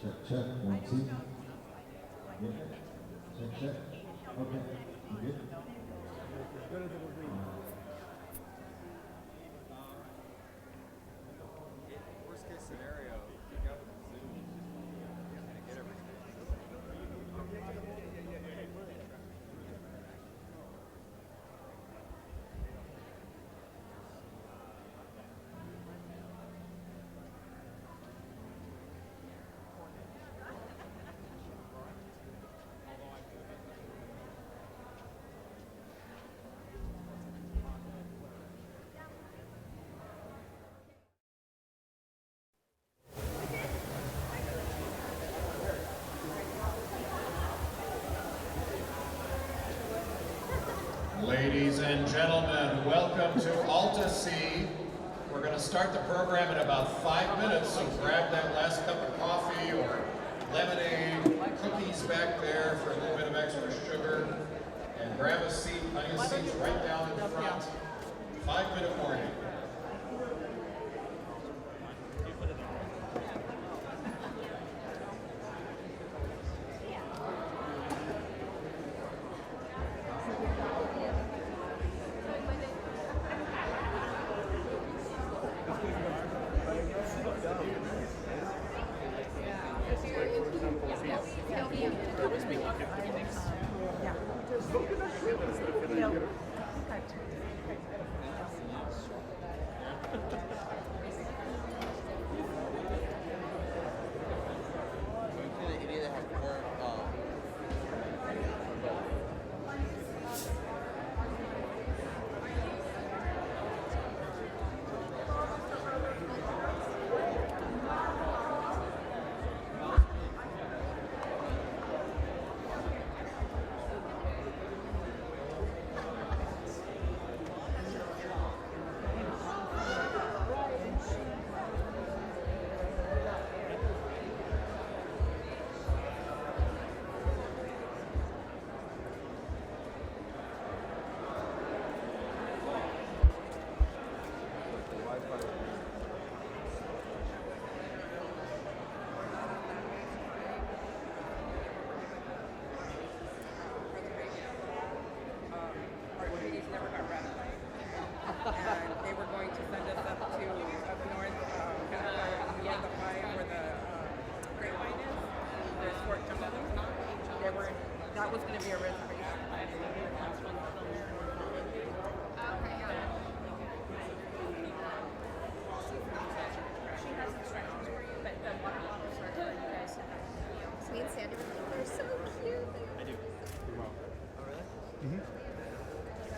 Check, 1, 2. Yeah. Check. Okay, you good? Worst case scenario, pick up Zoom and get everything. Ladies and gentlemen, welcome to AltaSea. We're going to start the program in about 5 minutes, so grab that last cup of coffee or lemonade, cookies back there for a little bit of extra sugar, and grab a seat, plenty of seats right down in front. 5-minute warning.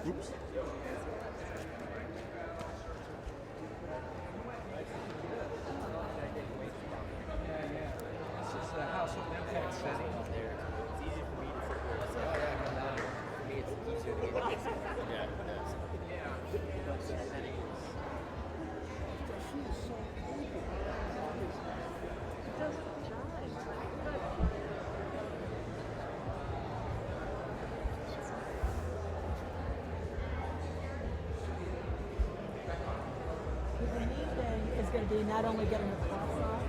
Oops. This is a house of impact setting up there. It's easy for me to figure this out. For me, it's easier to get it. Yeah, it does. Yeah. But the setting is... Is going to be not only getting the costs off.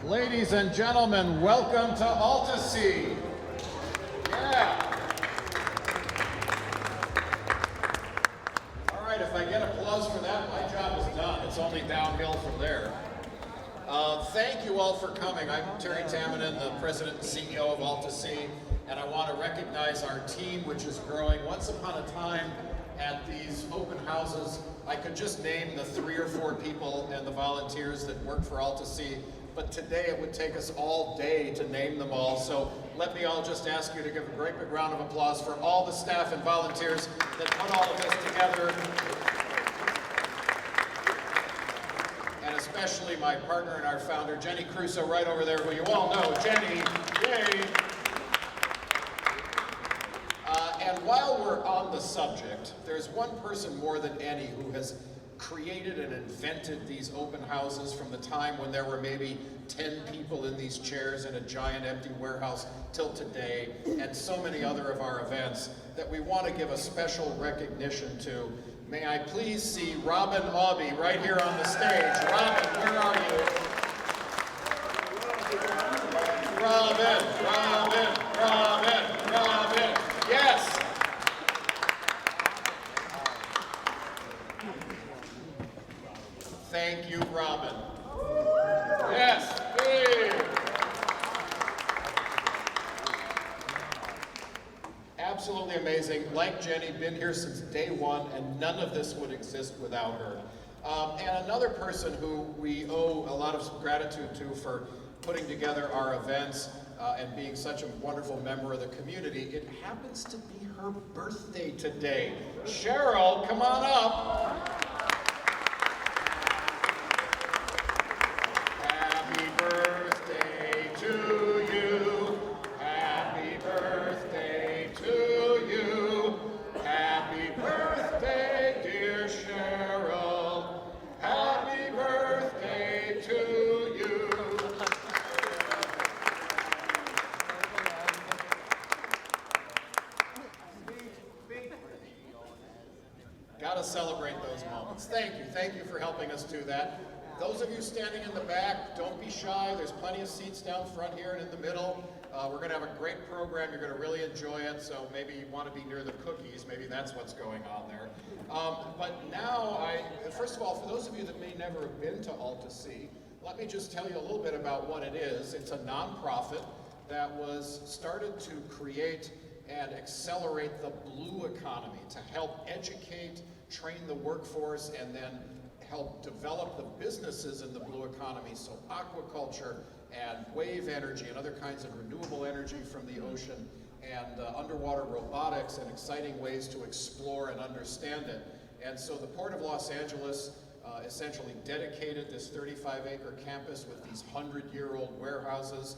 Ladies and gentlemen, welcome to AltaSea. Yeah. All right, if I get applause for that, my job is done. It's only downhill from there. Thank you all for coming. I'm Terry Tamminen, the President and CEO of AltaSea, and I want to recognize our team, which is growing. Once upon a time at these open houses, I could just name the 3 or 4 people and the volunteers that work for AltaSea, but today it would take us all day to name them all. So let me all just ask you to give a great big round of applause for all the staff and volunteers that put all of this together. And especially my partner and our founder, Jenny Crusoe, right over there, who you all know. Jenny, yay! And while we're on the subject, there's one person more than any who has created and invented these open houses from the time when there were maybe 10 people in these chairs in a giant empty warehouse till today, and so many other of our events. that we want to give a special recognition to. May I please see Robin Aubie right here on the stage. Robin, where are you? Robin, Robin, Robin, Robin. Yes. Thank you, Robin. Yes. Hey. Absolutely amazing. Like Jenny, been here since day one, and none of this would exist without her. And another person who we owe a lot of gratitude to for putting together our events and being such a wonderful member of the community. It happens to be her birthday today. Cheryl, come on up. Happy birthday to you. Happy birthday to you. Happy birthday, dear Cheryl. Happy birthday to you. Gotta celebrate those moments. Thank you for helping us do that. Those of you standing in the back, don't be shy. There's plenty of seats down front here and in the middle. We're gonna have a great program. You're gonna really enjoy it, so maybe you wanna be near the cookies. Maybe that's what's going on there. But now, first of all, for those of you that may never have been to AltaSea, let me just tell you a little bit about what it is. It's a nonprofit that was started to create and accelerate the blue economy, to help educate, train the workforce, and then help develop the businesses in the blue economy. So aquaculture and wave energy and other kinds of renewable energy from the ocean, and underwater robotics and exciting ways to explore and understand it. And so the Port of Los Angeles essentially dedicated this 35-acre campus with these 100-year-old warehouses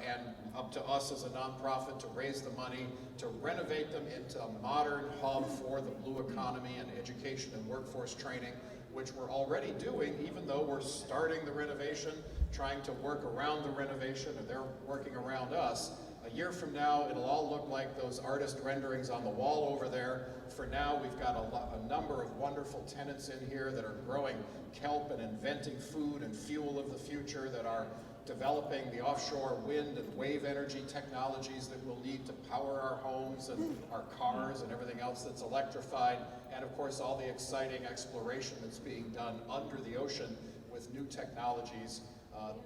and up to us as a nonprofit to raise the money to renovate them into a modern hub for the blue economy and education and workforce training, which we're already doing, even though we're starting the renovation, trying to work around the renovation, and they're working around us. A year from now, it'll all look like those artist renderings on the wall over there. For now, we've got a number of wonderful tenants in here that are growing kelp and inventing food and fuel of the future, that are developing the offshore wind and wave energy technologies that we'll need to power our homes and our cars and everything else that's electrified, and of course all the exciting exploration that's being done under the ocean with new technologies.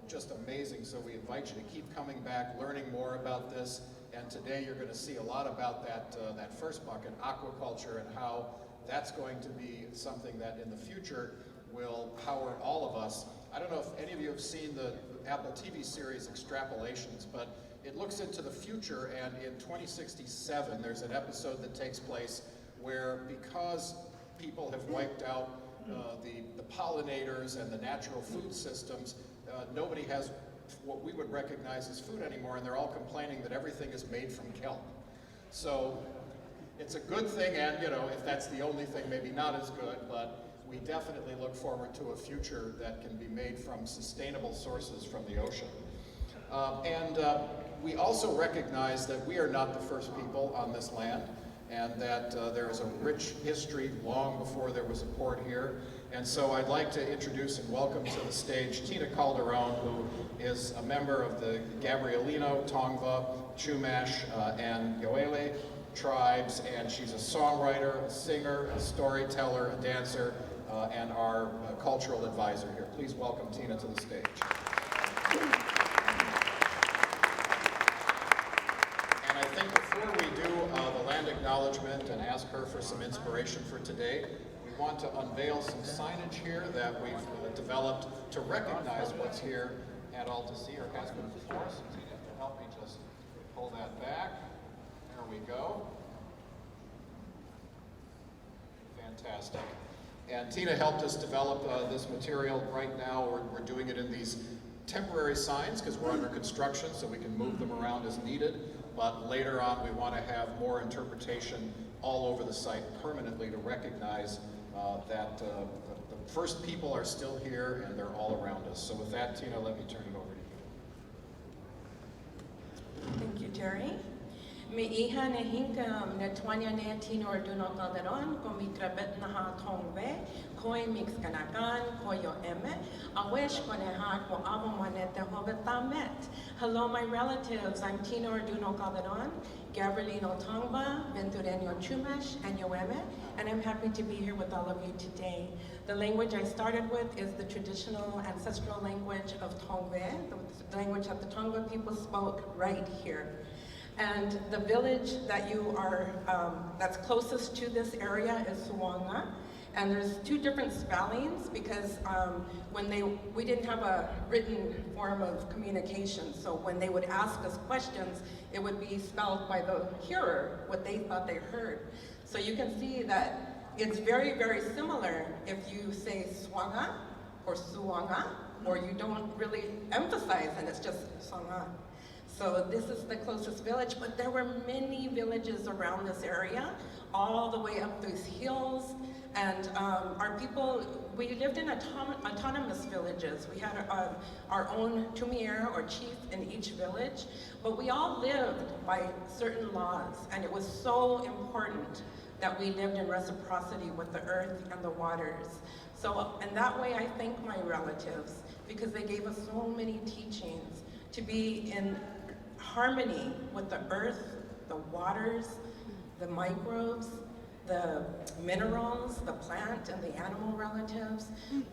Just amazing. So we invite you to keep coming back, learning more about this, and today you're going to see a lot about that first bucket, aquaculture, and how that's going to be something that in the future will power all of us. I don't know if any of you have seen the Apple TV series Extrapolations, but it looks into the future, and in 2067 there's an episode that takes place where, because people have wiped out the pollinators and the natural food systems, nobody has what we would recognize as food anymore, and they're all complaining that everything is made from kelp. So it's a good thing, and if that's the only thing, maybe not as good, but we definitely look forward to a future that can be made from sustainable sources from the ocean. We also recognize that we are not the first people on this land, and that there is a rich history long before there was a port here. And so I'd like to introduce and welcome to the stage Tina Calderon, who is a member of the Gabrielino, Tongva, Chumash, and Yoele tribes, and she's a songwriter, a singer, a storyteller, a dancer, and our cultural advisor here. Please welcome Tina to the stage. And I think before we do the land acknowledgement and ask her for some inspiration for today, we want to unveil some signage here that we've developed to recognize what's here at AltaSea, or has been before. So Tina, if you'll help me just pull that back. There we go. Fantastic. And Tina helped us develop this material. Right now we're doing it in these temporary signs because we're under construction, so we can move them around as needed. But later on we want to have more interpretation all over the site permanently to recognize that the first people are still here and they're all around us. So with that, Tina, let me turn it over to you. Thank you, Jerry. Mi hija ne hinkam ne twanya ne tinor duno calderon, ko mi trabet na ha tongve, koi mix kanakan, koyo eme, awish ko ne ha ko avomanet de hobetamet. Hello, my relatives. I'm Tinor Duno Calderon, Gabrielino Tongba, Ventureño Chumash, and Yoeme, and I'm happy to be here with all of you today. The language I started with is the traditional ancestral language of Tongve, the language that the Tongva people spoke right here. And the village that you are, that's closest to this area is Suanga. And there's two different spellings because we didn't have a written form of communication. So when they would ask us questions, it would be spelled by the hearer, what they thought they heard. So you can see that it's very, very similar if you say Swanga or Suanga, or you don't really emphasize and it's just Swanga. So this is the closest village, but there were many villages around this area, all the way up these hills. And our people, we lived in autonomous villages. We had our own tumier or chief in each village, but we all lived by certain laws. And it was so important that we lived in reciprocity with the earth and the waters. So, and that way I thank my relatives because they gave us so many teachings to be in harmony with the earth, the waters, the microbes, the minerals, the plant and the animal relatives.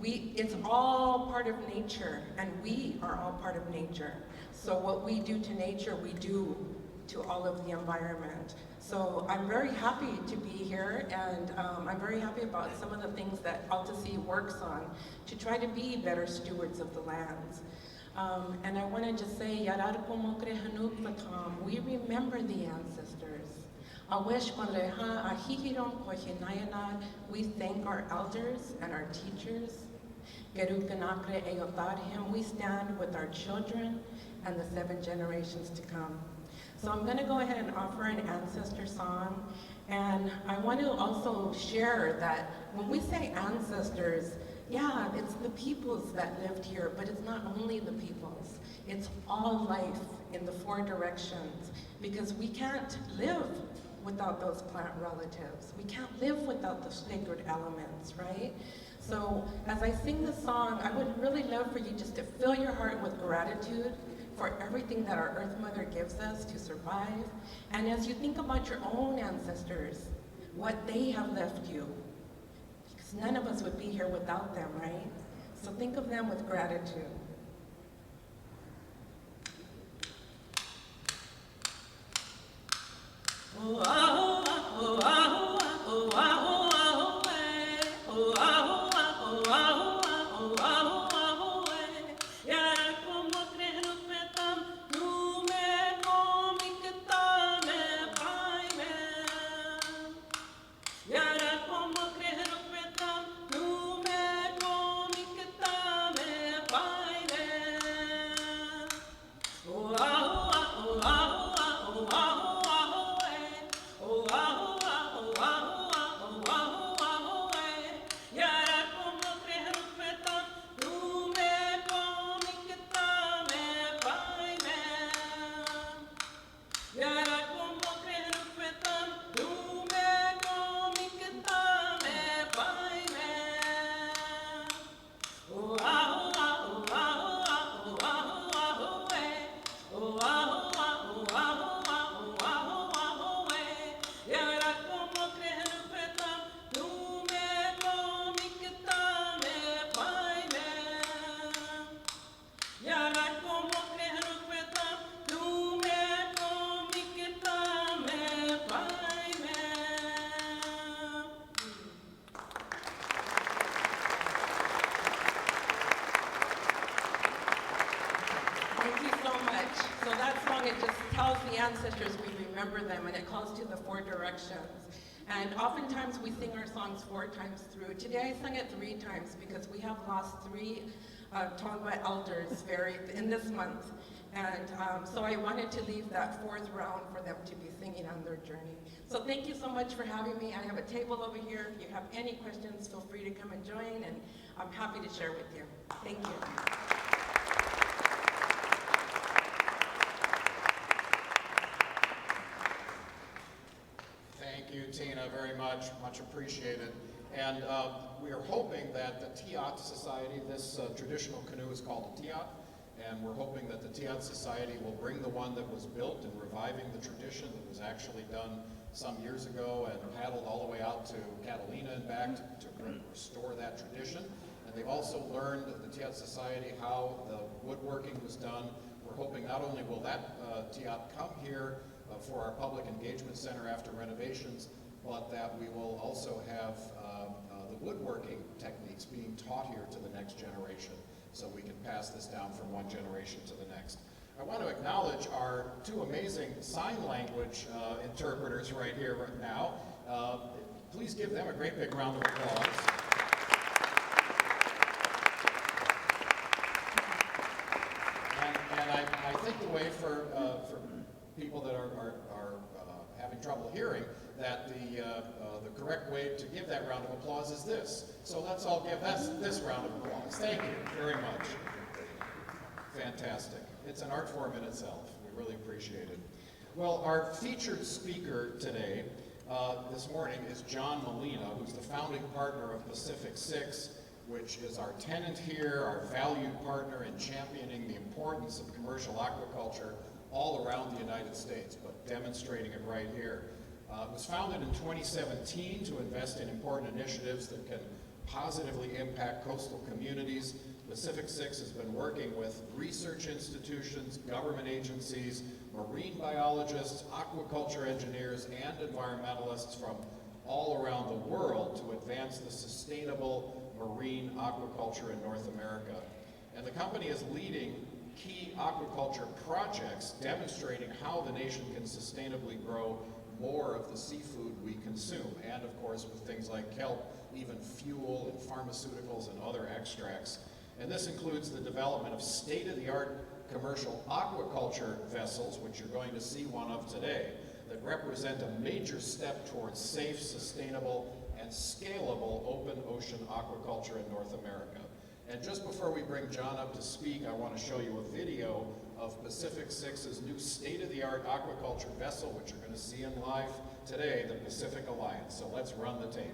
It's all part of nature, and we are all part of nature. So what we do to nature, we do to all of the environment. So I'm very happy to be here, and I'm very happy about some of the things that AltaSea works on to try to be better stewards of the lands. And I want to just say, we remember the ancestors. We thank our elders and our teachers. We stand with our children and the 7 generations to come. So I'm going to go ahead and offer an ancestor song. And I want to also share that when we say ancestors, yeah, it's the peoples that lived here, but it's not only the peoples. It's all life in the 4 directions, because we can't live without those plant relatives. We can't live without the sacred elements, right? So as I sing this song, I would really love for you just to fill your heart with gratitude for everything that our Earth Mother gives us to survive. And as you think about your own ancestors, what they have left you, because none of us would be here without them, right? So think of them with gratitude. Oh, ah, oh, ah, oh, ah, oh, ah, oh, eh. Oh, ah, oh, ah, oh, ah, oh, ah, oh, eh. Yara como creo petam, nu me comicta me pai me. Yara como creo petam, nu me comicta me pai me. Oh, ah, oh, ah, oh, ah, oh, ancestors, we remember them, and it calls to the 4 directions. And oftentimes we sing our songs 4 times through. Today I sang it 3 times because we have lost 3 Tongva elders in this month. And so I wanted to leave that 4th round for them to be singing on their journey. So thank you so much for having me. I have a table over here. If you have any questions, feel free to come and join, and I'm happy to share with you. Thank you. Thank you, Tina, very much. Much appreciated. And we are hoping that the Tiat Society, this traditional canoe is called a Tiat, and we're hoping that the Tiat Society will bring the one that was built and reviving the tradition that was actually done some years ago and paddled all the way out to Catalina and back to restore that tradition. And they've also learned, the Tiat Society, how the woodworking was done. We're hoping not only will that Tiat come here for our public engagement center after renovations, but that we will also have the woodworking techniques being taught here to the next generation, so we can pass this down from one generation to the next. I want to acknowledge our two amazing sign language interpreters right here right now. Please give them a great big round of applause. And I think the way for people that are having trouble hearing, that the correct way to give that round of applause is this. So let's all give this round of applause. Thank you very much. Fantastic. It's an art form in itself. We really appreciate it. Well, our featured speaker today, this morning, is John Molina, who's the founding partner of Pacific Six, which is our tenant here, our valued partner in championing the importance of commercial aquaculture all around the United States, but demonstrating it right here. It was founded in 2017 to invest in important initiatives that can positively impact coastal communities. Pacific Six has been working with research institutions, government agencies, marine biologists, aquaculture engineers, and environmentalists from all around the world to advance the sustainable marine aquaculture in North America. And the company is leading key aquaculture projects demonstrating how the nation can sustainably grow more of the seafood we consume, and of course with things like kelp, even fuel and pharmaceuticals and other extracts. And this includes the development of state-of-the-art commercial aquaculture vessels, which you're going to see one of today, that represent a major step towards safe, sustainable, and scalable open ocean aquaculture in North America. And just before we bring John up to speak, I want to show you a video of Pacific Six's new state-of-the-art aquaculture vessel, which you're going to see in live today, the Pacific Alliance. So let's run the tape.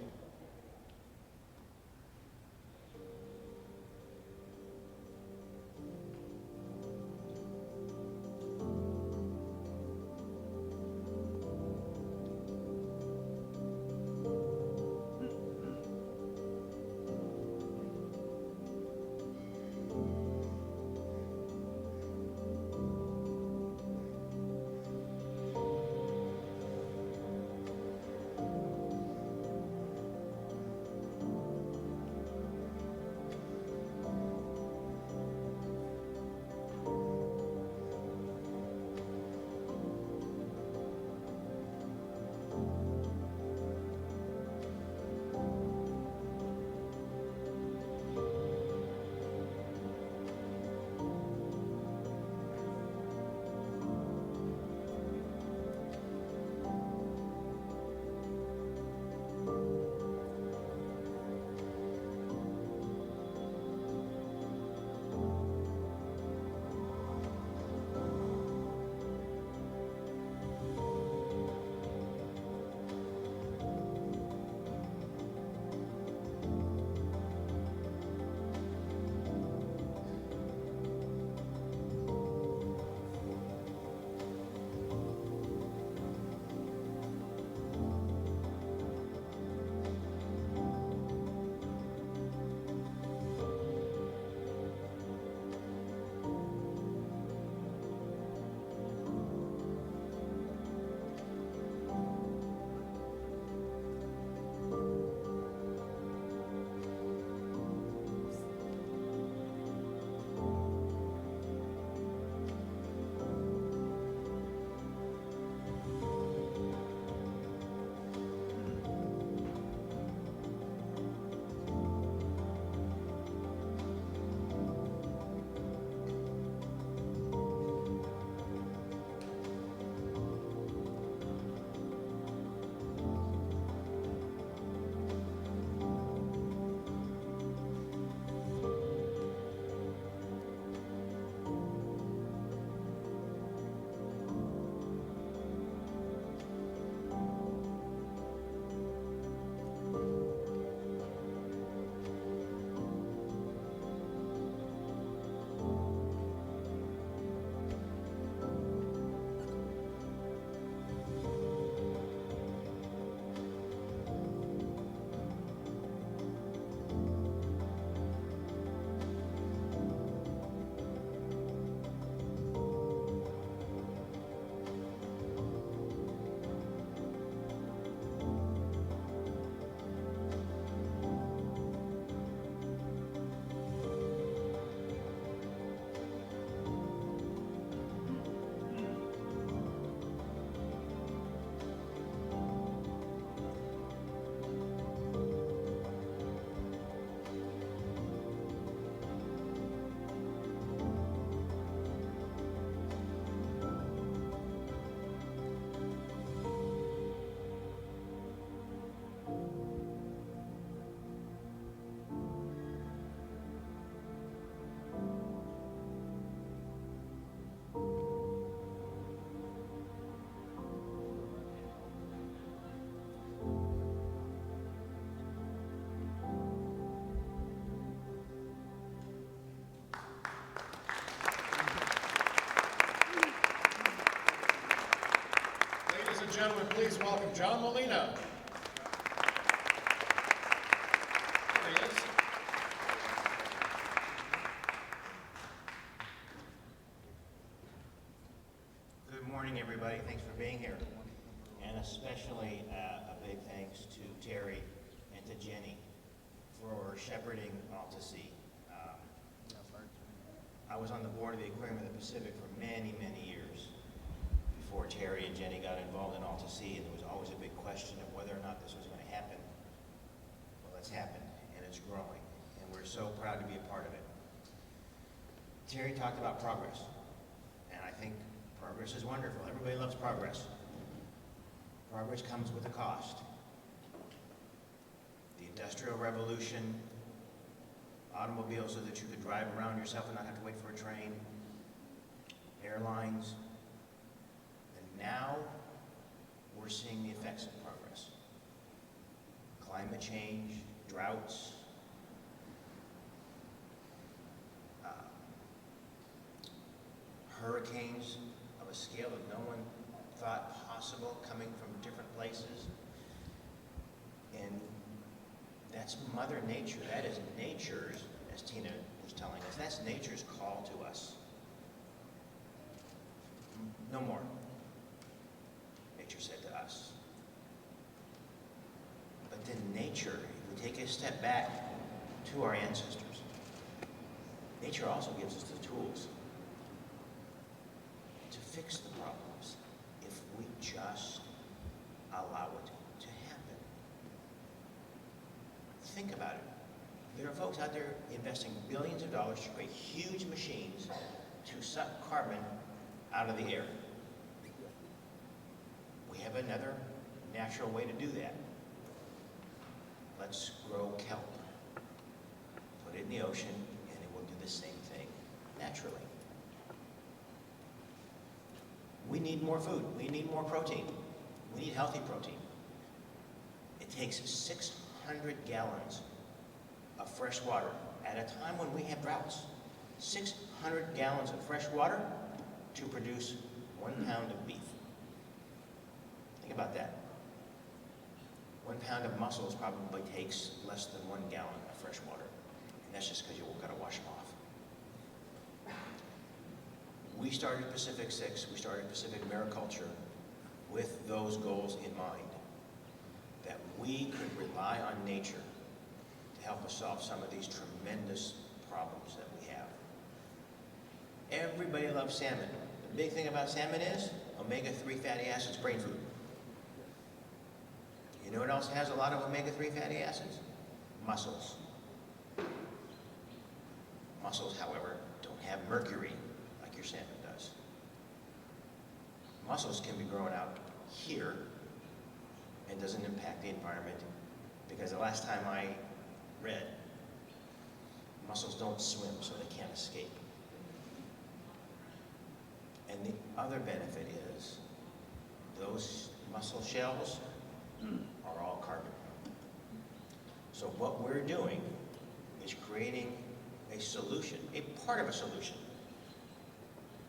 please welcome John Molina. There he is. Good morning, everybody. Thanks for being here. And especially a big thanks to Terry and to Jenny for shepherding AltaSea. I was on the board of the Aquarium of the Pacific for many, many years before Terry and Jenny got involved in AltaSea, and there was always a big question of whether or not this was going to happen. Well, it's happened, and it's growing, and we're so proud to be a part of it. Terry talked about progress, and I think progress is wonderful. Everybody loves progress. Progress comes with a cost. The Industrial Revolution, automobiles so that you could drive around yourself and not have to wait for a train, airlines, and now we're seeing the effects of progress. Climate change, droughts, hurricanes of a scale that no one thought possible coming from different places. And that's Mother Nature. That is nature's, as Tina was telling us, that's nature's call to us. No more, nature said to us. But then nature, if we take a step back to our ancestors, nature also gives us the tools to fix the problems if we just allow it to happen. Think about it. There are folks out there investing billions of dollars to create huge machines to suck carbon out of the air. We have another natural way to do that. Let's grow kelp. Put it in the ocean and it will do the same thing naturally. We need more food. We need more protein. We need healthy protein. It takes 600 gallons of fresh water at a time when we have droughts. 600 gallons of fresh water to produce 1 pound of beef. Think about that. 1 pound of mussels probably takes less than 1 gallon of fresh water. And that's just because you've got to wash them off. We started Pacific 6, we started Pacific Mariculture with those goals in mind, that we could rely on nature to help us solve some of these tremendous problems that we have. Everybody loves salmon. The big thing about salmon is omega-3 fatty acids, brain food. You know what else has a lot of omega-3 fatty acids? Mussels. Mussels, however, don't have mercury like your salmon does. Mussels can be grown out here and doesn't impact the environment, because the last time I read, mussels don't swim, so they can't escape. And the other benefit is those mussel shells are all carbon. So what we're doing is creating a solution, a part of a solution,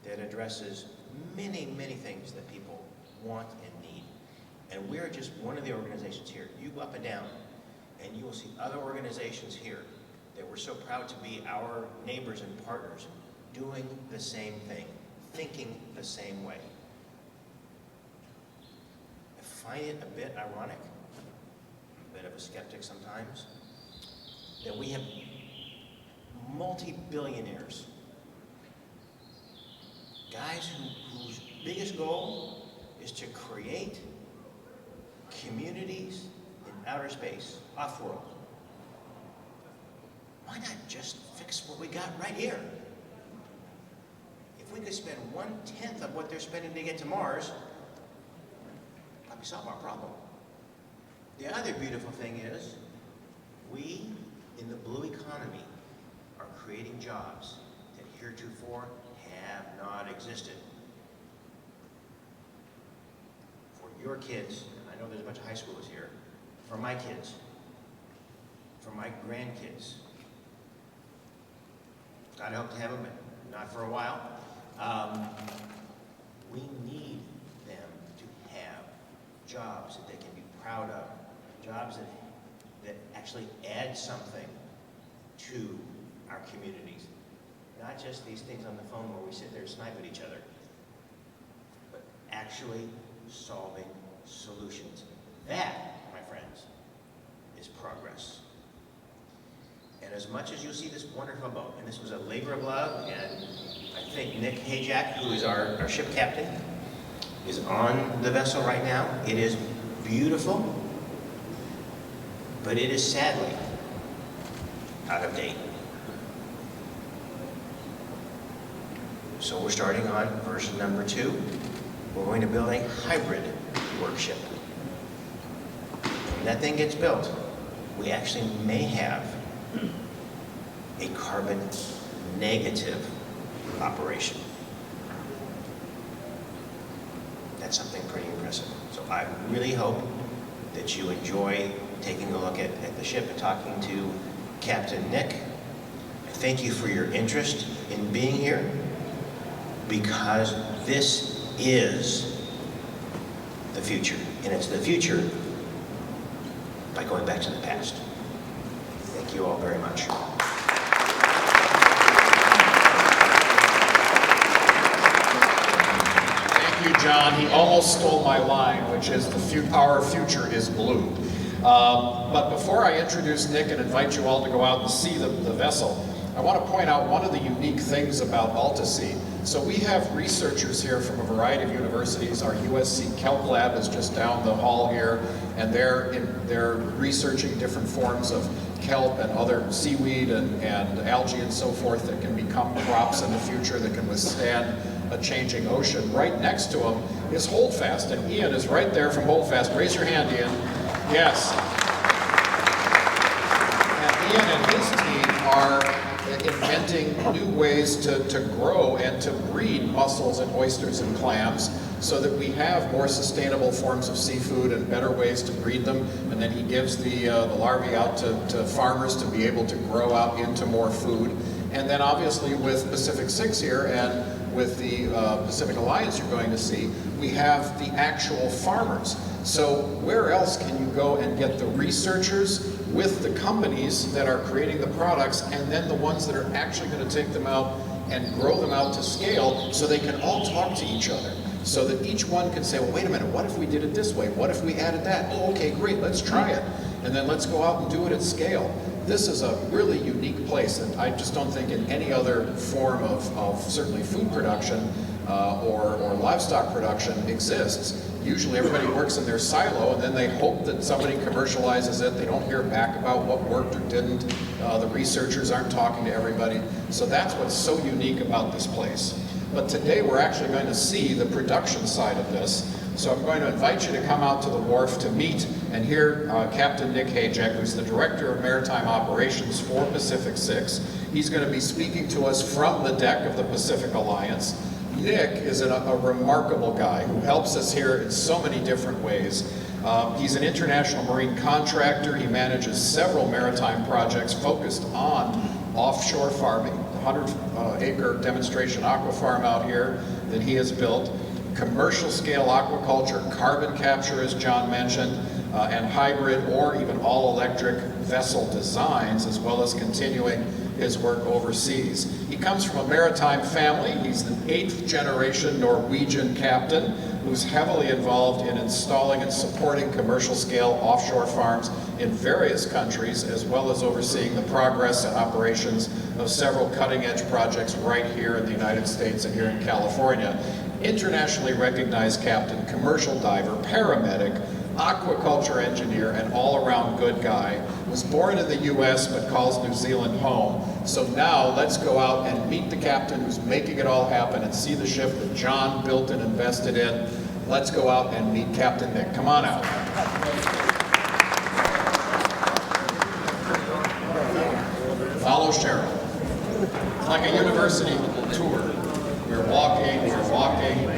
that addresses many, many things that people want and need. And we're just one of the organizations here. You go up and down, and you will see other organizations here that we're so proud to be our neighbors and partners doing the same thing, thinking the same way. I find it a bit ironic, a bit of a skeptic sometimes, that we have multi-billionaires, guys whose biggest goal is to create communities in outer space, off-world. Why not just fix what we got right here? If we could spend 1/10 of what they're spending to get to Mars, probably solve our problem. The other beautiful thing is, we in the blue economy are creating jobs that heretofore have not existed. For your kids, I know there's a bunch of high schoolers here, for my kids, for my grandkids. God, I hope to have them, but not for a while. We need them to have jobs that they can be proud of, jobs that actually add something to our communities. Not just these things on the phone where we sit there and snipe at each other, but actually solving solutions. That, my friends, is progress. And as much as you see this wonderful boat, and this was a labor of love, and I think Nick Hajak, who is our ship captain, is on the vessel right now. It is beautiful, but it is sadly out of date. So we're starting on version number 2. We're going to build a hybrid workship. When that thing gets built, we actually may have a carbon negative operation. That's something pretty impressive. So I really hope that you enjoy taking a look at the ship and talking to Captain Nick. I thank you for your interest in being here, because this is the future, and it's the future by going back to the past. Thank you all very much. Thank you, John. He almost stole my line, which is our future is blue. But before I introduce Nick and invite you all to go out and see the vessel, I want to point out one of the unique things about AltaSea. So we have researchers here from a variety of universities. Our USC Kelp Lab is just down the hall here, and they're researching different forms of kelp and other seaweed and algae and so forth that can become crops in the future that can withstand a changing ocean. Right next to them is Holdfast, and Ian is right there from Holdfast. Raise your hand, Ian. Yes. And Ian and his team are inventing new ways to grow and to breed mussels and oysters and clams so that we have more sustainable forms of seafood and better ways to breed them. And then he gives the larvae out to farmers to be able to grow out into more food. And then obviously with Pacific 6 here and with the Pacific Alliance you're going to see, we have the actual farmers. So where else can you go and get the researchers with the companies that are creating the products, and then the ones that are actually going to take them out and grow them out to scale so they can all talk to each other, so that each one can say, well, wait a minute, what if we did it this way? What if we added that? Oh, okay, great, let's try it. And then let's go out and do it at scale. This is a really unique place that I just don't think in any other form of certainly food production or livestock production exists. Usually everybody works in their silo, and then they hope that somebody commercializes it. They don't hear back about what worked or didn't. The researchers aren't talking to everybody. So that's what's so unique about this place. But today we're actually going to see the production side of this. So I'm going to invite you to come out to the wharf to meet and hear Captain Nick Hajek, who's the Director of Maritime Operations for Pacific 6. He's going to be speaking to us from the deck of the Pacific Alliance. Nick is a remarkable guy who helps us here in so many different ways. He's an international marine contractor. He manages several maritime projects focused on offshore farming, the 100-acre demonstration aqua farm out here that he has built, commercial scale aquaculture, carbon capture, as John mentioned, and hybrid or even all-electric vessel designs, as well as continuing his work overseas. He comes from a maritime family. He's an 8th generation Norwegian captain who's heavily involved in installing and supporting commercial scale offshore farms in various countries, as well as overseeing the progress and operations of several cutting-edge projects right here in the United States and here in California. Internationally recognized captain, commercial diver, paramedic, aquaculture engineer, and all-around good guy. Was born in the US but calls New Zealand home. So now let's go out and meet the captain who's making it all happen and see the ship that John built and invested in. Let's go out and meet Captain Nick. Come on out. Follow Cheryl. It's like a university tour. We're walking, we're walking.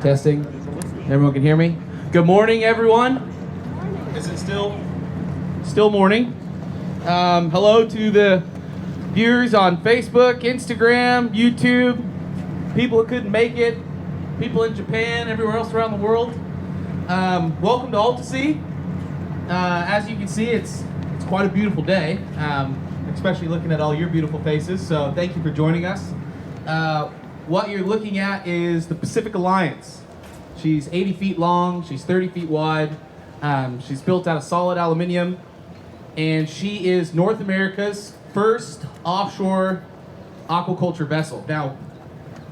Testing. Everyone can hear me? Good morning, everyone. Is it still morning? Hello to the viewers on Facebook, Instagram, YouTube, people who couldn't make it, people in Japan, everywhere else around the world. Welcome to AltaSea. As you can see, it's quite a beautiful day, especially looking at all your beautiful faces, so thank you for joining us. What you're looking at is the Pacific Alliance. She's 80 feet long, she's 30 feet wide, she's built out of solid aluminum, and she is North America's first offshore aquaculture vessel. Now,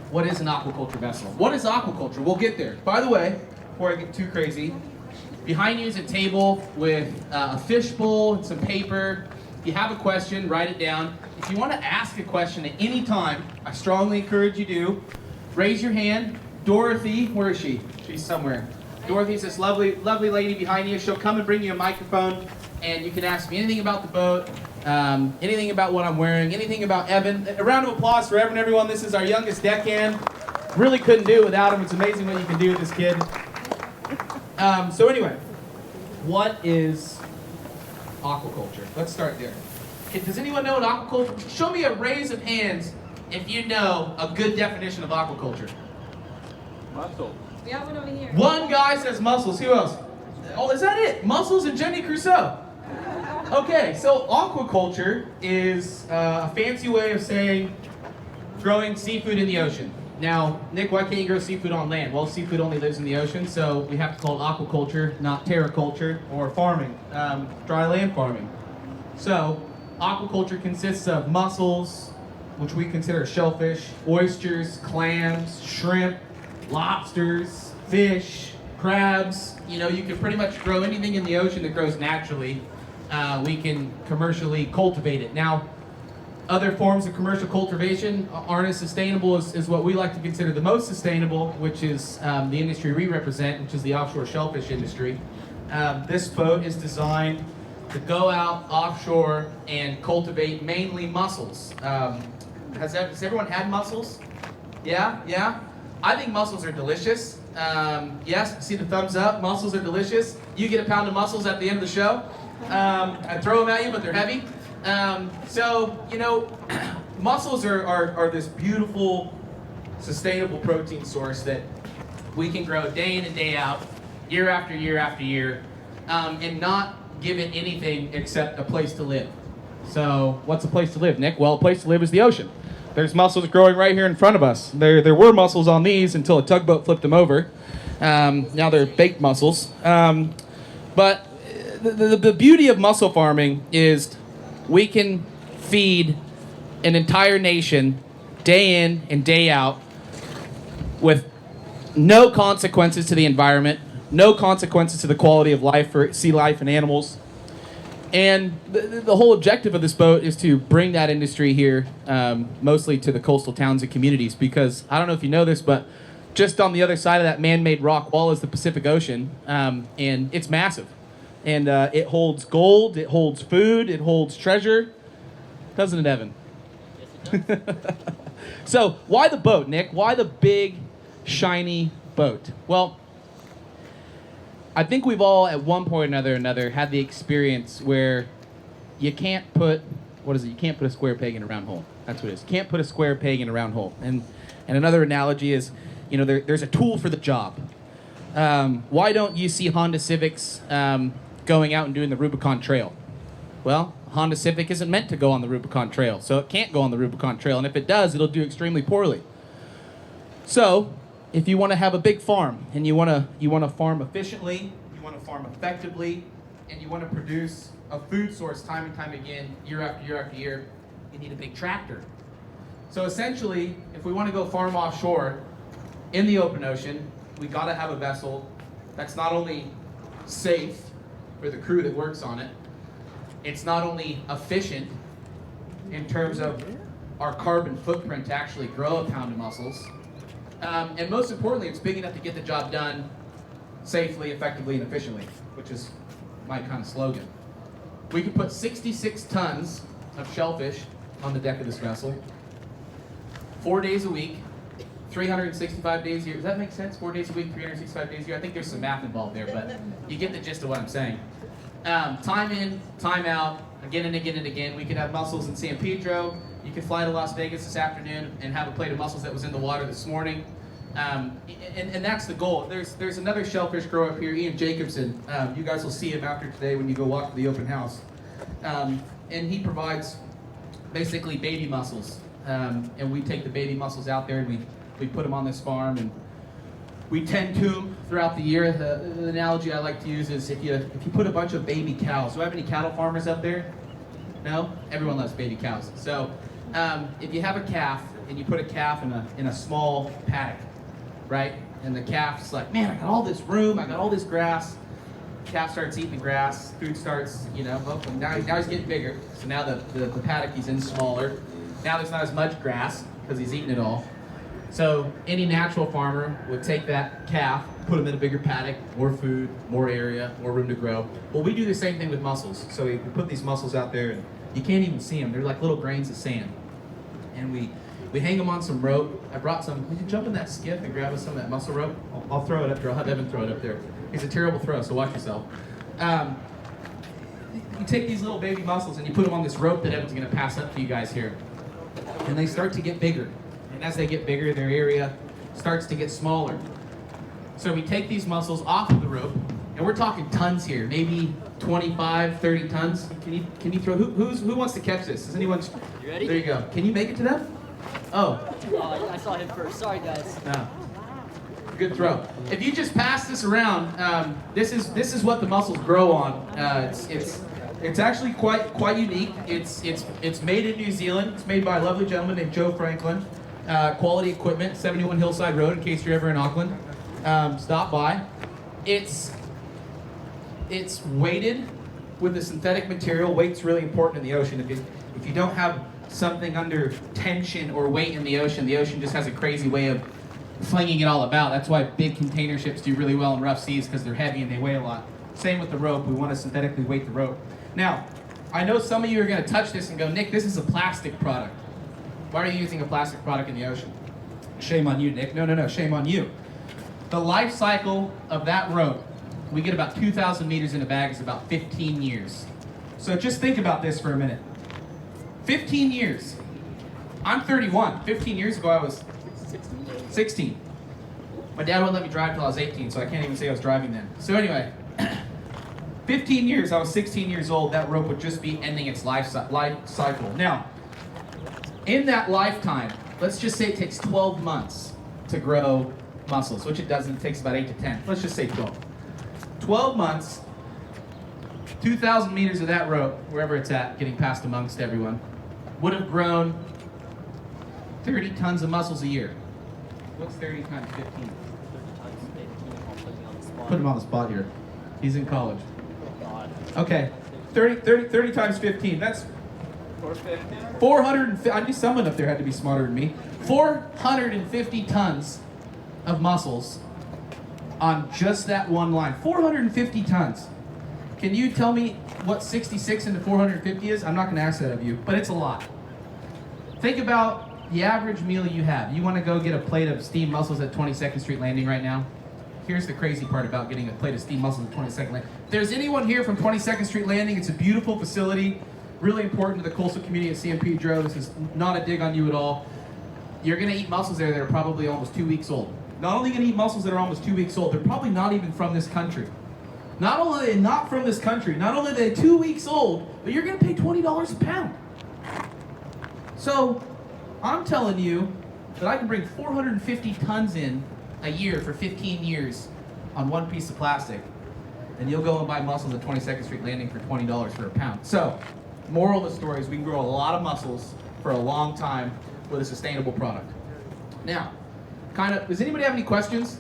what is an aquaculture vessel? What is aquaculture? We'll get there. By the way, before I get too crazy, behind you is a table with a fish bowl and some paper. If you have a question, write it down. If you want to ask a question at any time, I strongly encourage you to raise your hand. Dorothy, where is she? She's somewhere. Dorothy's this lovely lady behind you. She'll come and bring you a microphone, and you can ask me anything about the boat, anything about what I'm wearing, anything about Evan. A round of applause for Evan, everyone. This is our youngest deckhand. Really couldn't do it without him. It's amazing what you can do with this kid. So anyway, what is aquaculture? Let's start there. Okay, does anyone know what aquaculture? Show me a raise of hands if you know a good definition of aquaculture. Muscle. We have one over here. One guy says mussels. Who else? Oh, is that it? Mussels and Jenny Crusoe. Okay, so aquaculture is a fancy way of saying growing seafood in the ocean. Now, Nick, why can't you grow seafood on land? Well, seafood only lives in the ocean, so we have to call it aquaculture, not terraculture, or farming, dry land farming. So, aquaculture consists of mussels, which we consider shellfish, oysters, clams, shrimp, lobsters, fish, crabs. You know, you can pretty much grow anything in the ocean that grows naturally. We can commercially cultivate it. Now, other forms of commercial cultivation aren't as sustainable as what we like to consider the most sustainable, which is the industry we represent, which is the offshore shellfish industry. This boat is designed to go out offshore and cultivate mainly mussels. Has everyone had mussels? Yeah? I think mussels are delicious. Yes, see the thumbs up. Mussels are delicious. You get a pound of mussels at the end of the show. I throw them at you, but they're heavy. So, you know, mussels are this beautiful, sustainable protein source that we can grow day in and day out, year after year after year, and not give it anything except a place to live. So, what's a place to live, Nick? Well, a place to live is the ocean. There's mussels growing right here in front of us. There were mussels on these until a tugboat flipped them over. Now they're baked mussels. But the beauty of mussel farming is we can feed an entire nation day in and day out with no consequences to the environment, no consequences to the quality of life for sea life and animals. And the whole objective of this boat is to bring that industry here, mostly to the coastal towns and communities, because I don't know if you know this, but just on the other side of that man-made rock wall is the Pacific Ocean, and it's massive. And it holds gold, it holds food, it holds treasure. Doesn't it, Evan? Yes, it does. So, why the boat, Nick? Why the big, shiny boat? Well, I think we've all, at one point or another, had the experience where you can't put, you can't put a square peg in a round hole. That's what it is. You can't put a square peg in a round hole. And another analogy is, you know, there's a tool for the job. Why don't you see Honda Civics going out and doing the Rubicon Trail? Well, Honda Civic isn't meant to go on the Rubicon Trail, so it can't go on the Rubicon Trail, and if it does, it'll do extremely poorly. So, if you want to have a big farm, and you want to farm efficiently, you want to farm effectively, and you want to produce a food source time and time again, year after year after year, you need a big tractor. So essentially, if we want to go farm offshore in the open ocean, we got to have a vessel that's not only safe for the crew that works on it, it's not only efficient in terms of our carbon footprint to actually grow a pound of mussels, and most importantly, it's big enough to get the job done safely, effectively, and efficiently, which is my kind of slogan. We could put 66 tons of shellfish on the deck of this vessel, 4 days a week, 365 days a year. Does that make sense? 4 days a week, 365 days a year. I think there's some math involved there, but you get the gist of what I'm saying. Time in, time out, again and again and again. We could have mussels in San Pedro. You could fly to Las Vegas this afternoon and have a plate of mussels that was in the water this morning. And that's the goal. There's another shellfish grower up here, Ian Jacobson. You guys will see him after today when you go walk to the open house. And he provides basically baby mussels. And we take the baby mussels out there and we put them on this farm and we tend to them throughout the year. The analogy I like to use is if you put a bunch of baby cows. Do I have any cattle farmers up there? No? Everyone loves baby cows. So if you have a calf and you put a calf in a small paddock, right? And the calf's like, man, I got all this room, I got all this grass. Calf starts eating the grass, food starts, well, now he's getting bigger. So now the paddock he's in smaller. Now there's not as much grass because he's eating it all. So any natural farmer would take that calf, put him in a bigger paddock, more food, more area, more room to grow. Well, we do the same thing with mussels. So we put these mussels out there and you can't even see them. They're like little grains of sand. And we hang them on some rope. I brought some. Would you jump in that skiff and grab us some of that mussel rope? I'll throw it up there. I'll have Evan throw it up there. It's a terrible throw, so watch yourself. You take these little baby mussels and you put them on this rope that Evan's going to pass up to you guys here. And they start to get bigger. And as they get bigger, their area starts to get smaller. So we take these mussels off of the rope, and we're talking tons here, maybe 25, 30 tons. Can you throw? Who wants to catch this? Is anyone? You ready? There you go. Can you make it to them? Oh. I saw him first. Sorry, guys. No. Good throw. If you just pass this around, this is what the mussels grow on. It's actually quite unique. It's made in New Zealand. It's made by a lovely gentleman named Joe Franklin. Quality equipment, 71 Hillside Road. In case you're ever in Auckland, stop by. It's weighted with a synthetic material. Weight's really important in the ocean. If you don't have something under tension or weight in the ocean just has a crazy way of flinging it all about. That's why big container ships do really well in rough seas, because they're heavy and they weigh a lot. Same with the rope. We want to synthetically weight the rope. Now, I know some of you are going to touch this and go, Nick, this is a plastic product. Why are you using a plastic product in the ocean? Shame on you, Nick. No, shame on you. The life cycle of that rope, we get about 2,000 meters in a bag, is about 15 years. So just think about this for a minute. 15 years. I'm 31. 15 years ago, I was 16. My dad wouldn't let me drive till I was 18, so I can't even say I was driving then. So anyway, 15 years, I was 16 years old, that rope would just be ending its life cycle. Now, in that lifetime, let's just say it takes 12 months to grow mussels, which it doesn't. It takes about 8 to 10. Let's just say 12. 12 months, 2,000 meters of that rope, wherever it's at, getting passed amongst everyone, would have grown 30 tons of mussels a year. What's 30 times 15? 30 times 15. I'll put me on the spot. Put him on the spot here. He's in college. God. Okay, 30 times 15. That's 450. 450. I knew someone up there had to be smarter than me. 450 tons of mussels on just that one line. 450 tons. Can you tell me what 66 into 450 is? I'm not going to ask that of you, but it's a lot. Think about the average meal you have. You want to go get a plate of steamed mussels at 22nd Street Landing right now? Here's the crazy part about getting a plate of steamed mussels at 22nd Landing. If there's anyone here from 22nd Street Landing, it's a beautiful facility, really important to the coastal community of San Pedro. This is not a dig on you at all. You're going to eat mussels there that are probably almost 2 weeks old. Not only going to eat mussels that are almost 2 weeks old, they're probably not even from this country. Not only are they not from this country, not only are they 2 weeks old, but you're going to pay $20 a pound. So, I'm telling you that I can bring 450 tons in a year for 15 years on one piece of plastic, and you'll go and buy mussels at 22nd Street Landing for $20 for a pound. So, moral of the story is we can grow a lot of mussels for a long time with a sustainable product. Now, does anybody have any questions?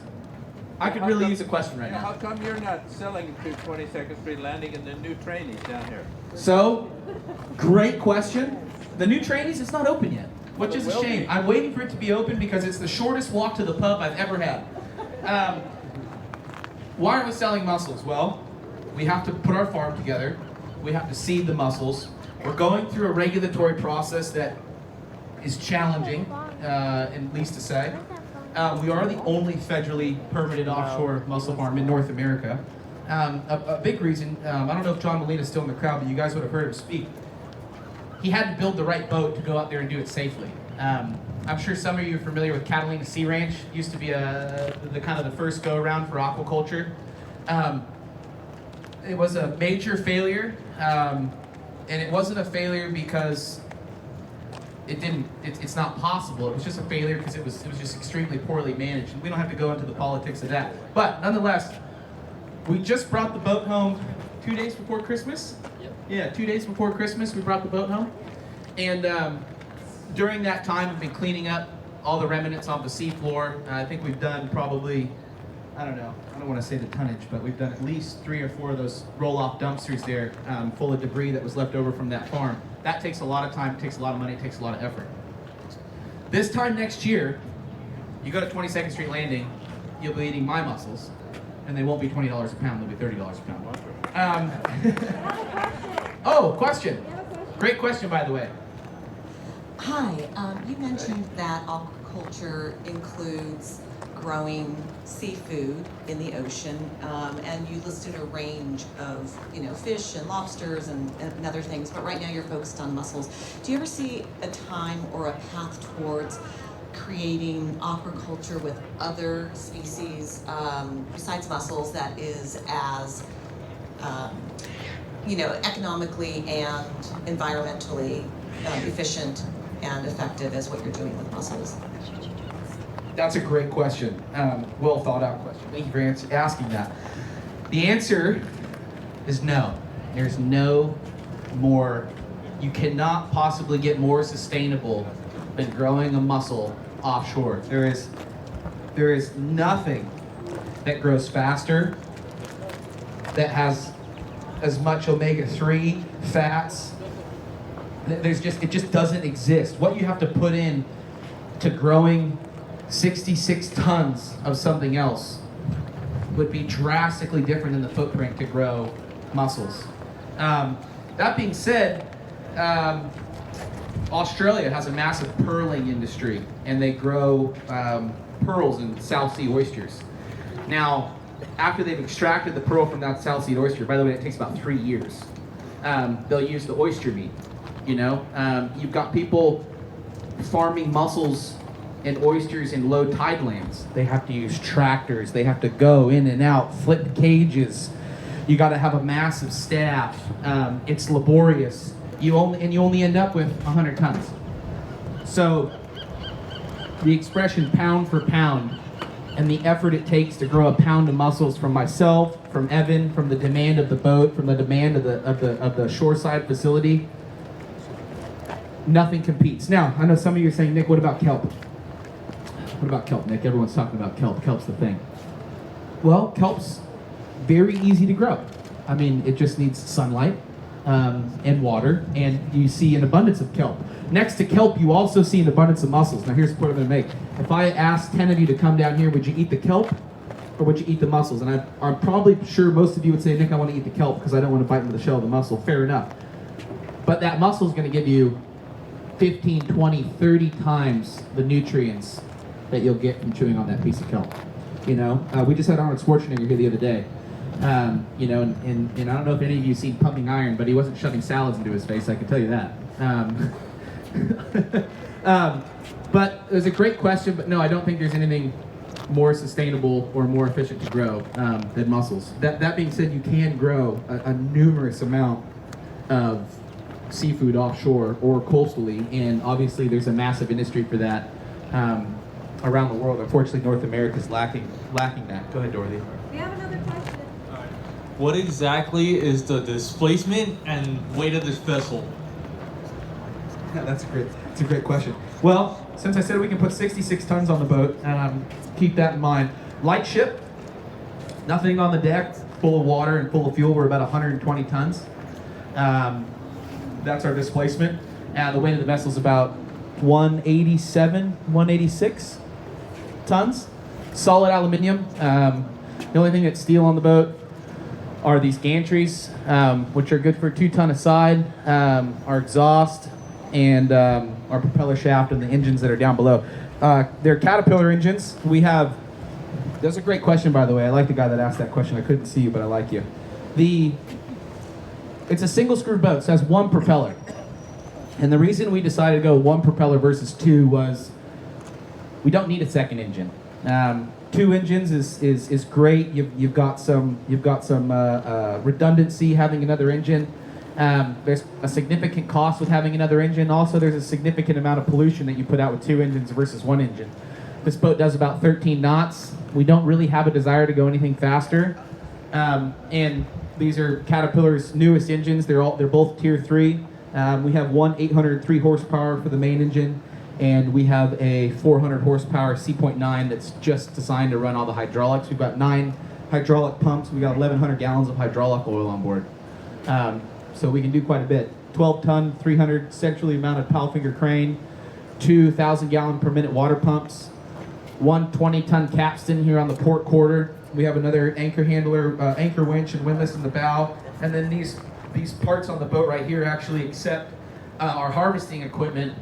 I could really use a question right now. How come you're not selling to 22nd Street Landing and the new trainees down here? So, great question. The new trainees, it's not open yet, which is a shame. I'm waiting for it to be open because it's the shortest walk to the pub I've ever had. Why aren't we selling mussels? Well, we have to put our farm together. We have to seed the mussels. We're going through a regulatory process that is challenging, at least to say. We are the only federally permitted offshore mussel farm in North America. A big reason, I don't know if John Molina's still in the crowd, but you guys would have heard him speak. He had to build the right boat to go out there and do it safely. I'm sure some of you are familiar with Catalina Sea Ranch. Used to be the kind of the first go around for aquaculture. It was a major failure, and it wasn't a failure because it's not possible. It was just a failure because it was just extremely poorly managed. And we don't have to go into the politics of that. But nonetheless, we just brought the boat home 2 days before Christmas. Yep. Yeah, 2 days before Christmas, we brought the boat home. And during that time, we've been cleaning up all the remnants off the seafloor. I think we've done probably, I don't want to say the tonnage, but we've done at least 3 or 4 of those roll-off dumpsters there full of debris that was left over from that farm. That takes a lot of time, it takes a lot of money, it takes a lot of effort. This time next year, you go to 22nd Street Landing, you'll be eating my mussels, and they won't be $20 a pound, they'll be $30 a pound. Oh, question. Great question, by the way. Hi, you mentioned that aquaculture includes growing seafood in the ocean, and you listed a range of, fish and lobsters and other things, but right now you're focused on mussels. Do you ever see a time or a path towards creating aquaculture with other species besides mussels that is as economically and environmentally efficient and effective as what you're doing with mussels? That's a great question. Well thought out question. Thank you for asking that. The answer is no. There's no more, you cannot possibly get more sustainable than growing a mussel offshore. There is nothing that grows faster, that has as much omega-3 fats. It just doesn't exist. What you have to put in to growing 66 tons of something else would be drastically different than the footprint to grow mussels. That being said, Australia has a massive pearling industry, and they grow pearls and South Sea oysters. Now, after they've extracted the pearl from that South Sea oyster, by the way, it takes about 3 years, they'll use the oyster meat. You've got people farming mussels and oysters in low tide lands. They have to use tractors. They have to go in and out, flip cages. You got to have a massive staff. It's laborious. You only end up with 100 tons. So the expression pound for pound and the effort it takes to grow a pound of mussels from myself, from Evan, from the demand of the boat, from the demand of the shoreside facility, nothing competes. Now, I know some of you are saying, Nick, what about kelp? What about kelp, Nick? Everyone's talking about kelp. Kelp's the thing. Well, kelp's very easy to grow. I mean, it just needs sunlight and water, and you see an abundance of kelp. Next to kelp, you also see an abundance of mussels. Now, here's the point I'm going to make. If I asked 10 of you to come down here, would you eat the kelp or would you eat the mussels? And I'm probably sure most of you would say, Nick, I want to eat the kelp because I don't want to bite into the shell of the mussel. Fair enough. But that mussel is going to give you 15, 20, 30 times the nutrients that you'll get from chewing on that piece of kelp. We just had Arnold Schwarzenegger here the other day. And I don't know if any of you seen Pumping Iron, but he wasn't shoving salads into his face, I can tell you that. But it was a great question, but no, I don't think there's anything more sustainable or more efficient to grow than mussels. That being said, you can grow a numerous amount of seafood offshore or coastally, and obviously there's a massive industry for that around the world. Unfortunately, North America is lacking that. Go ahead, Dorothy. We have another question. What exactly is the displacement and weight of this vessel? Yeah, that's a great question. Well, since I said we can put 66 tons on the boat, keep that in mind. Light ship, nothing on the deck, full of water and full of fuel. We're about 120 tons. That's our displacement. The weight of the vessel is about 187, 186 tons. Solid aluminum. The only thing that's steel on the boat are these gantries, which are good for 2 ton a side. Our exhaust and our propeller shaft and the engines that are down below. They're Caterpillar engines. We have, that's a great question, by the way. I like the guy that asked that question. I couldn't see you, but I like you. It's a single screw boat, so it has one propeller. And the reason we decided to go one propeller versus two was we don't need a second engine. Two engines is great. You've got some redundancy having another engine. There's a significant cost with having another engine. Also, there's a significant amount of pollution that you put out with two engines versus one engine. This boat does about 13 knots. We don't really have a desire to go anything faster. And these are Caterpillar's newest engines. They're both Tier 3. We have one 803 horsepower for the main engine, and we have a 400 horsepower C.9 that's just designed to run all the hydraulics. We've got 9 hydraulic pumps. We got 1,100 gallons of hydraulic oil on board. So we can do quite a bit. 12-ton, 300 centrally mounted Powellfinger crane, 2 1,000-gallon per minute water pumps, 1 20-ton capstan here on the port quarter. We have another anchor handler, anchor winch and windlass in the bow, and then these parts on the boat right here actually accept our harvesting equipment,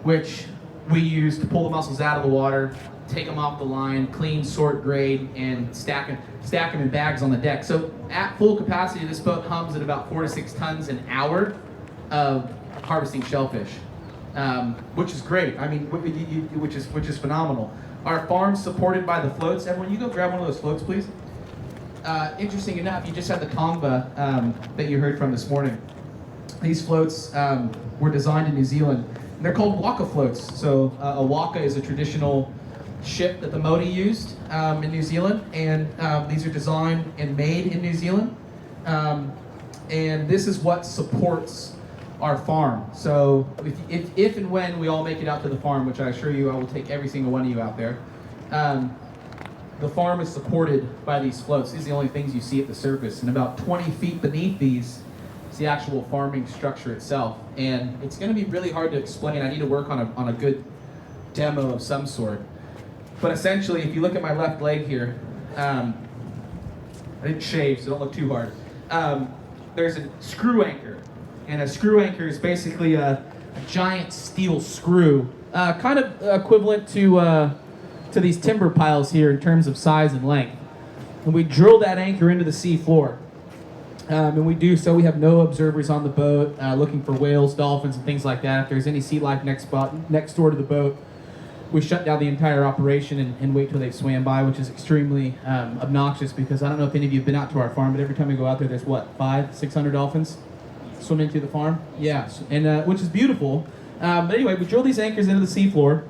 which we use to pull the mussels out of the water, take them off the line, clean, sort, grade, and stack them in bags on the deck. So at full capacity, this boat hums at about 4 to 6 tons an hour of harvesting shellfish, which is great. I mean, which is phenomenal. Our farm's supported by the floats. Everyone, you go grab one of those floats, please. Interesting enough, you just had the Tongva that you heard from this morning. These floats were designed in New Zealand. They're called waka floats. So a waka is a traditional ship that the Modi used in New Zealand, and these are designed and made in New Zealand. And this is what supports our farm. So if and when we all make it out to the farm, which I assure you I will take every single one of you out there, the farm is supported by these floats. These are the only things you see at the surface. And about 20 feet beneath these is the actual farming structure itself. And it's going to be really hard to explain. I need to work on a good demo of some sort. But essentially, if you look at my left leg here, I didn't shave, so don't look too hard. There's a screw anchor. And a screw anchor is basically a giant steel screw, kind of equivalent to these timber piles here in terms of size and length. And we drill that anchor into the sea floor. And we do so. We have no observers on the boat looking for whales, dolphins, and things like that. If there's any sea life next door to the boat, we shut down the entire operation and wait till they've swam by, which is extremely obnoxious because I don't know if any of you have been out to our farm, but every time we go out there, there's what, 500-600 dolphins swimming to the farm? Yeah, and which is beautiful. But anyway, we drill these anchors into the seafloor.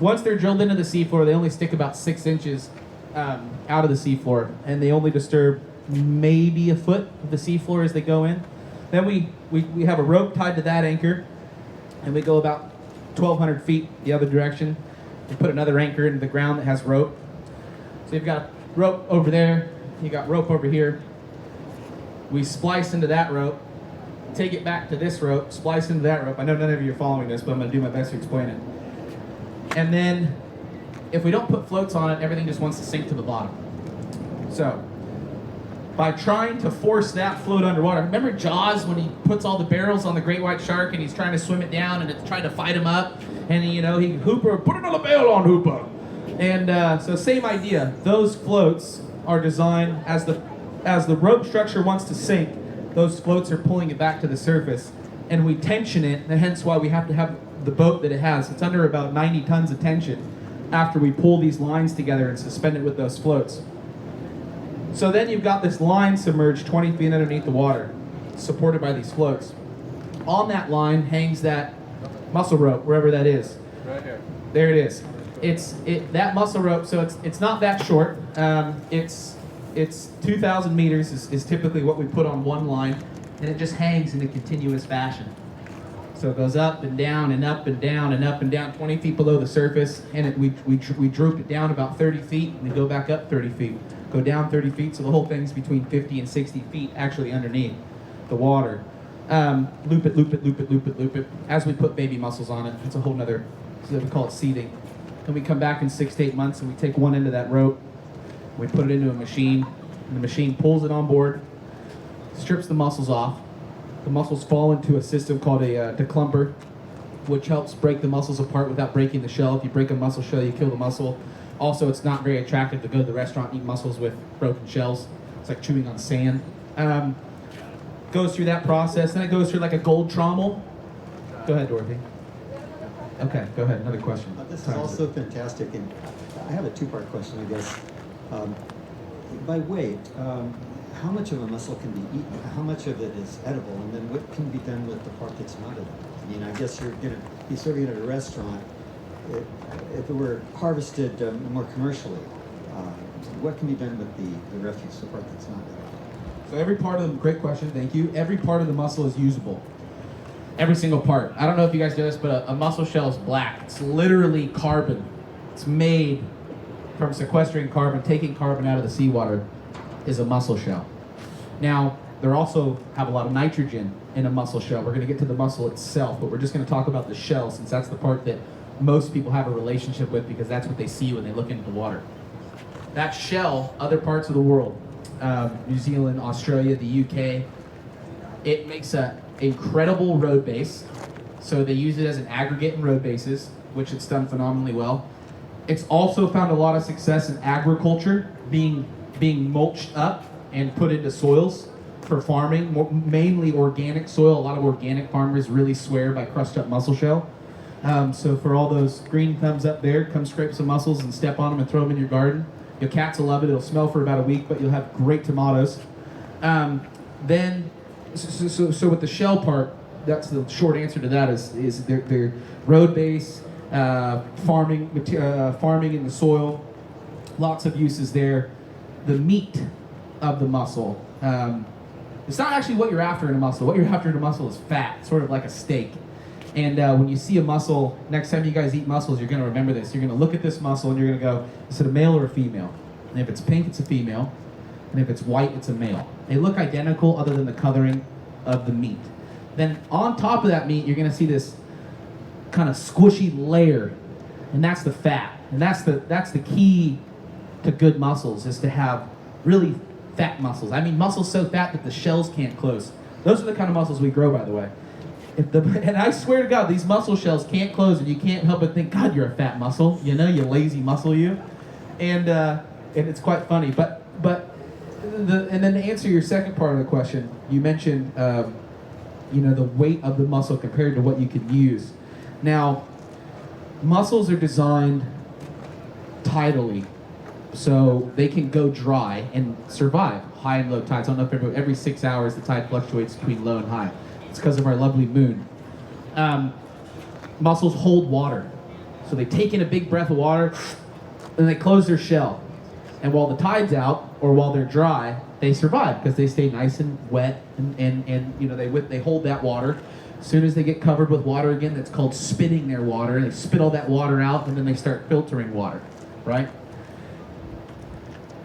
Once they're drilled into the seafloor, they only stick about 6 inches out of the seafloor, and they only disturb maybe a foot of the seafloor as they go in. Then we have a rope tied to that anchor, and we go about 1,200 feet the other direction. We put another anchor into the ground that has rope. So you've got rope over there, you got rope over here. We splice into that rope, take it back to this rope, splice into that rope. I know none of you are following this, but I'm going to do my best to explain it. And then, if we don't put floats on it, everything just wants to sink to the bottom. So, by trying to force that float underwater, remember Jaws when he puts all the barrels on the great white shark and he's trying to swim it down and it's trying to fight him up, and he Hooper, put another barrel on Hooper. And so same idea. Those floats are designed as the rope structure wants to sink. Those floats are pulling it back to the surface, and we tension it, and hence why we have to have the boat that it has. It's under about 90 tons of tension after we pull these lines together and suspend it with those floats. So then you've got this line submerged 20 feet underneath the water, supported by these floats. On that line hangs that mussel rope, wherever that is. Right here. There it is. That mussel rope, so it's not that short. It's 2,000 meters is typically what we put on one line, and it just hangs in a continuous fashion. So it goes up and down and up and down and up and down 20 feet below the surface, and we droop it down about 30 feet, and we go back up 30 feet. Go down 30 feet, so the whole thing's between 50 and 60 feet actually underneath the water. Loop it, loop it, loop it, loop it, loop it. As we put baby mussels on it, it's a whole nother, so we call it seeding. And we come back in 6 to 8 months, and we take one end of that rope, we put it into a machine, and the machine pulls it on board, strips the mussels off, The muscles fall into a system called a declumber, which helps break the muscles apart without breaking the shell. If you break a muscle shell, you kill the muscle. Also, it's not very attractive to go to the restaurant and eat mussels with broken shells. It's like chewing on sand. Goes through that process, then it goes through like a gold trommel. Go ahead, Dorothy. Okay, go ahead. Another question. This is also fantastic, and I have a two-part question, I guess. By weight, how much of a mussel can be eaten? How much of it is edible, and then what can be done with the part that's not edible? I mean, I guess you're going to be serving it at a restaurant. If it were harvested more commercially, what can be done with the refuse, the part that's not edible? So every part of the, great question, thank you. Every part of the mussel is usable. Every single part. I don't know if you guys know this, but a mussel shell is black. It's literally carbon. It's made from sequestering carbon, taking carbon out of the seawater is a mussel shell. Now, they also have a lot of nitrogen in a mussel shell. We're going to get to the mussel itself, but we're just going to talk about the shell since that's the part that most people have a relationship with because that's what they see when they look into the water. That shell, other parts of the world, New Zealand, Australia, the UK, it makes an incredible road base. So they use it as an aggregate in road bases, which it's done phenomenally well. It's also found a lot of success in agriculture, being mulched up and put into soils for farming, mainly organic soil. A lot of organic farmers really swear by crushed up mussel shell. So for all those green thumbs up there, come scrape some mussels and step on them and throw them in your garden. Your cats will love it. It'll smell for about a week, but you'll have great tomatoes. Then, so with the shell part, that's the short answer to that is their road base, farming in the soil, lots of uses there. The meat of the mussel, it's not actually what you're after in a mussel. What you're after in a mussel is fat, sort of like a steak. And when you see a mussel, next time you guys eat mussels, you're going to remember this. You're going to look at this mussel and you're going to go, is it a male or a female? And if it's pink, it's a female. And if it's white, it's a male. They look identical other than the coloring of the meat. Then on top of that meat, you're going to see this kind of squishy layer, and that's the fat. And that's the key to good mussels, is to have really fat mussels. I mean, mussels so fat that the shells can't close. Those are the kind of mussels we grow, by the way. And I swear to God, these mussel shells can't close, and you can't help but think, God, you're a fat mussel. You know, you lazy mussel, you. And it's quite funny. But and then to answer your second part of the question, you mentioned the weight of the mussel compared to what you could use. Now, mussels are designed tidally, so they can go dry and survive high and low tides. I don't know if every 6 hours the tide fluctuates between low and high. It's because of our lovely moon. Mussels hold water, so they take in a big breath of water, and they close their shell. And while the tide's out, or while they're dry, they survive because they stay nice and wet, and they hold that water. As soon as they get covered with water again, that's called spitting their water. They spit all that water out, and then they start filtering water, right?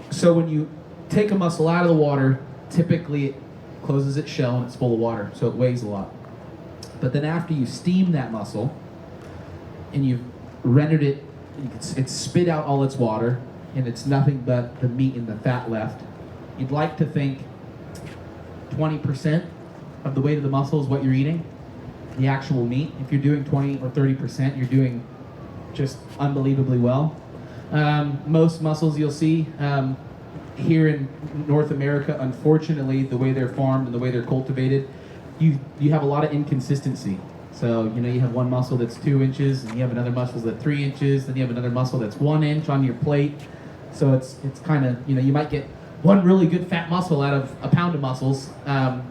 So when you take a mussel out of the water, typically it closes its shell and it's full of water, so it weighs a lot. But then after you steam that mussel, and you've rendered it, it's spit out all its water, and it's nothing but the meat and the fat left. You'd like to think 20% of the weight of the mussel is what you're eating, the actual meat. If you're doing 20 or 30%, you're doing just unbelievably well. Most mussels you'll see here in North America, unfortunately, the way they're farmed and the way they're cultivated, you have a lot of inconsistency. So, you have one mussel that's 2 inches, and you have another mussel that's 3 inches, then you have another mussel that's 1 inch on your plate. So it's kind of, you might get one really good fat mussel out of a pound of mussels,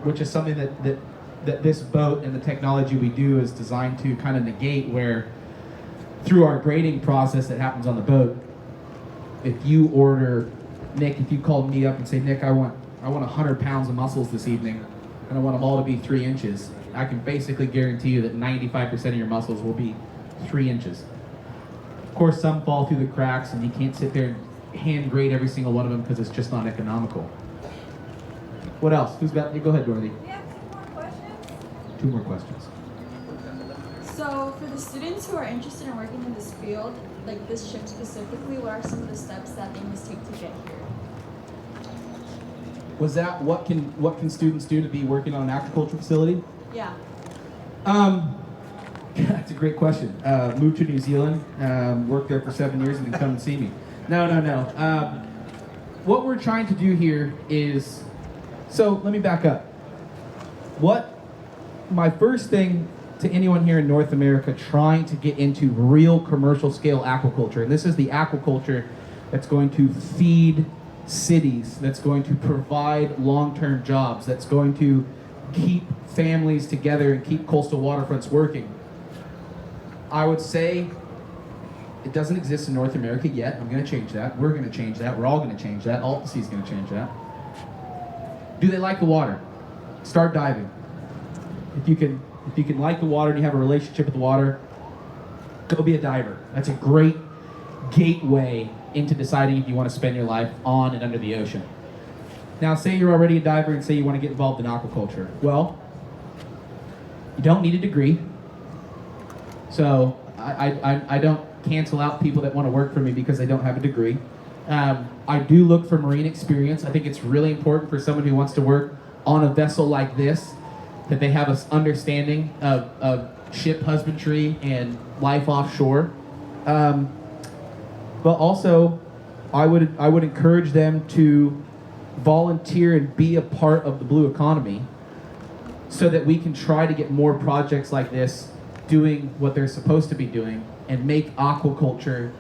which is something that this boat and the technology we do is designed to kind of negate, where through our grading process that happens on the boat, if you called me up and say, Nick, I want 100 pounds of mussels this evening, and I want them all to be 3 inches, I can basically guarantee you that 95% of your mussels will be 3 inches. Of course, some fall through the cracks, and you can't sit there and hand grade every single one of them because it's just not economical. What else? Who's got? Go ahead, Dorothy. We have 2 more questions. 2 more questions. So for the students who are interested in working in this field, like this ship specifically, what are some of the steps that they must take to get here? Was that what can students do to be working on an aquaculture facility? Yeah. That's a great question. Moved to New Zealand, worked there for 7 years, and then come and see me. No. What we're trying to do here is, so let me back up. My first thing to anyone here in North America trying to get into real commercial scale aquaculture, and this is the aquaculture that's going to feed cities, that's going to provide long-term jobs, that's going to keep families together and keep coastal waterfronts working. I would say it doesn't exist in North America yet. I'm going to change that. We're going to change that. We're all going to change that. AltaSea is going to change that. Do they like the water? Start diving. If you can like the water and you have a relationship with the water, go be a diver. That's a great gateway into deciding if you want to spend your life on and under the ocean. Now, say you're already a diver and say you want to get involved in aquaculture. Well, you don't need a degree. So I don't cancel out people that want to work for me because they don't have a degree. I do look for marine experience. I think it's really important for someone who wants to work on a vessel like this that they have an understanding of ship husbandry and life offshore. But also, I would encourage them to volunteer and be a part of the blue economy so that we can try to get more projects like this doing what they're supposed to be doing and make aquaculture.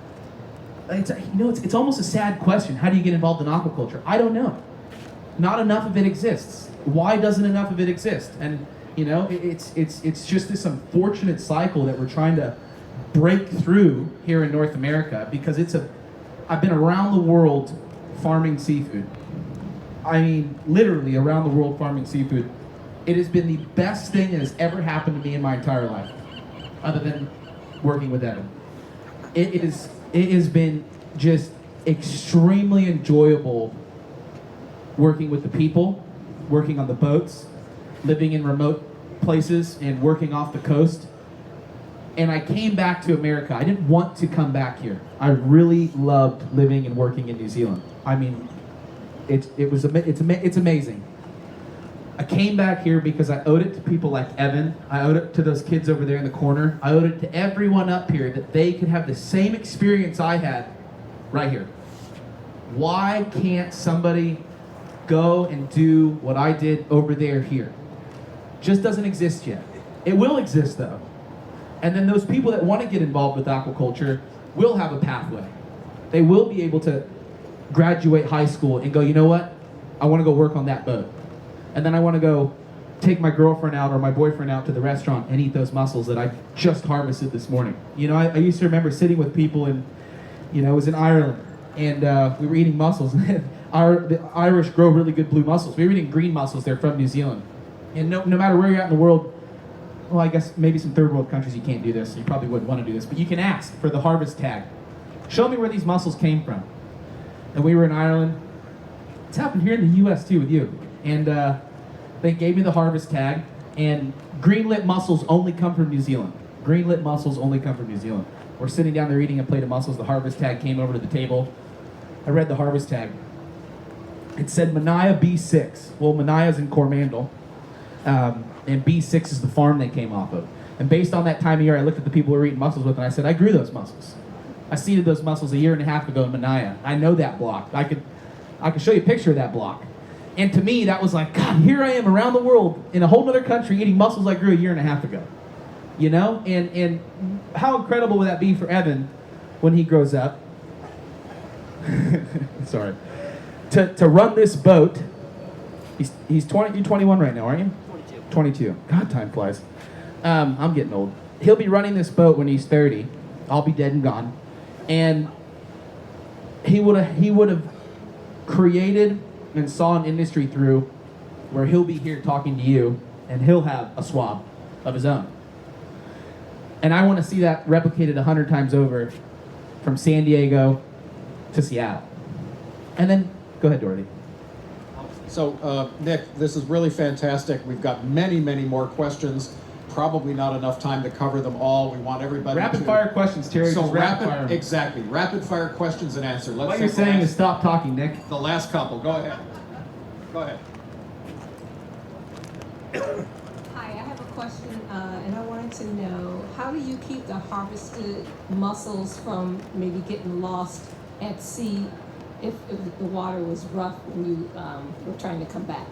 It's almost a sad question. How do you get involved in aquaculture? I don't know. Not enough of it exists. Why doesn't enough of it exist? And it's just this unfortunate cycle that we're trying to break through here in North America, because I've been around the world farming seafood. I mean, literally around the world farming seafood. It has been the best thing that has ever happened to me in my entire life, other than working with Evan. It has been just extremely enjoyable working with the people, working on the boats, living in remote places and working off the coast. And I came back to America. I didn't want to come back here. I really loved living and working in New Zealand. I mean, it's amazing. I came back here because I owed it to people like Evan. I owed it to those kids over there in the corner. I owed it to everyone up here that they could have the same experience I had right here. Why can't somebody go and do what I did over there here? Just doesn't exist yet. It will exist though. And then those people that want to get involved with aquaculture will have a pathway. They will be able to graduate high school and go, you know what? I want to go work on that boat. And then I want to go take my girlfriend out or my boyfriend out to the restaurant and eat those mussels that I just harvested this morning. You know, I used to remember sitting with people and, I was in Ireland and we were eating mussels. The Irish grow really good blue mussels. We were eating green mussels. They're from New Zealand. And no matter where you're at in the world, well, I guess maybe some third world countries you can't do this. You probably wouldn't want to do this, but you can ask for the harvest tag. Show me where these mussels came from. And we were in Ireland. It's happened here in the U.S. too with you. And they gave me the harvest tag, and green-lit mussels only come from New Zealand. Green-lit mussels only come from New Zealand. We're sitting down there eating a plate of mussels. The harvest tag came over to the table. I read the harvest tag. It said Mania B6. Well, Mania's in Coromandel. And B6 is the farm they came off of. And based on that time of year, I looked at the people we were eating mussels with, and I said, I grew those mussels. I seeded those mussels 1.5 years ago in Mania. I know that block. I could show you a picture of that block. And to me, that was like, God, here I am around the world in a whole other country eating mussels I grew 1.5 years ago. You know? And how incredible would that be for Evan when he grows up? Sorry. To run this boat. He's 20. You're 21 right now, aren't you? 22. God, time flies. I'm getting old. He'll be running this boat when he's 30. I'll be dead and gone. And he would have created and saw an industry through where he'll be here talking to you and he'll have a swab of his own. And I want to see that replicated 100 times over from San Diego to Seattle. And then, go ahead, Dorothy. So, Nick, this is really fantastic. We've got many, many more questions. Probably not enough time to cover them all. We want everybody rapid fire questions, Terry. So just exactly. Rapid fire questions and answer. What you're saying is stop talking, Nick. The last couple. Go ahead. Go ahead. Hi, I have a question, and I wanted to know, how do you keep the harvested mussels from maybe getting lost at sea if the water was rough when you were trying to come back?